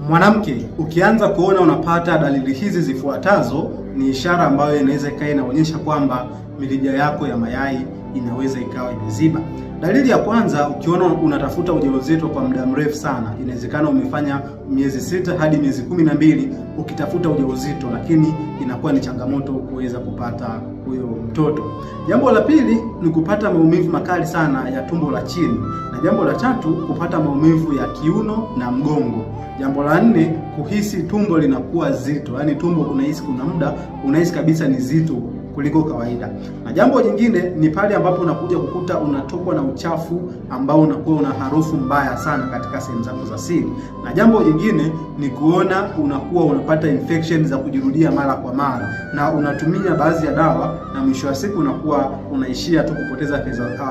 Mwanamke, ukianza kuona unapata dalili hizi zifuatazo, ni ishara ambayo inaweza ikawa inaonyesha kwamba mirija yako ya mayai inaweza ikawa imeziba. Dalili ya kwanza, ukiona unatafuta ujauzito kwa muda mrefu sana, inawezekana umefanya miezi 6 hadi miezi 12 ukitafuta ujauzito, lakini inakuwa ni changamoto kuweza kupata huyo mtoto. Jambo la pili ni kupata maumivu makali sana ya tumbo la chini, na jambo la tatu kupata maumivu ya kiuno na mgongo. Jambo la nne, kuhisi tumbo linakuwa zito, yaani tumbo unahisi kuna muda unahisi kabisa ni zito kuliko kawaida. Na jambo jingine ni pale ambapo unakuja kukuta unatokwa na uchafu ambao unakuwa una harufu mbaya sana katika sehemu zako za siri. Na jambo jingine ni kuona unakuwa unapata infection za kujirudia mara kwa mara, na unatumia baadhi ya dawa, na mwisho wa siku unakuwa unaishia tu kupoteza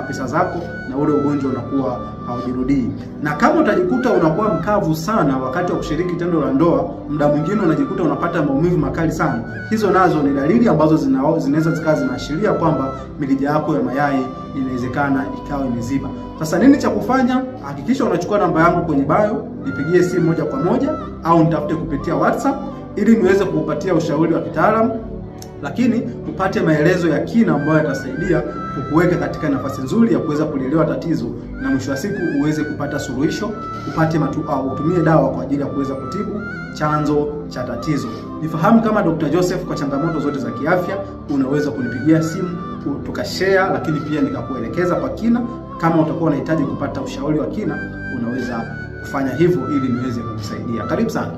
pesa zako, na ule ugonjwa unakuwa haujirudii. Na kama utajikuta unakuwa mkavu sana wakati wa kushiriki tendo la ndoa, muda mwingine unajikuta unapata maumivu makali sana, hizo nazo ni dalili ambazo zinaweza zikawa zinaashiria kwamba mirija yako ya mayai inawezekana ikawa imeziba. Sasa nini cha kufanya? Hakikisha unachukua namba yangu kwenye bio, nipigie simu moja kwa moja au nitafute kupitia WhatsApp ili niweze kukupatia ushauri wa kitaalamu, lakini upate maelezo ya kina ambayo yatasaidia kukuweka katika nafasi nzuri ya kuweza kulielewa tatizo, na mwisho wa siku uweze kupata suluhisho, upate utumie dawa kwa ajili ya kuweza kutibu chanzo cha tatizo. Nifahamu kama Dr. Joseph kwa changamoto zote za kiafya. Unaweza kunipigia simu tukashare, lakini pia nikakuelekeza kwa kina. Kama utakuwa unahitaji kupata ushauri wa kina, unaweza kufanya hivyo ili niweze kukusaidia. Karibu sana.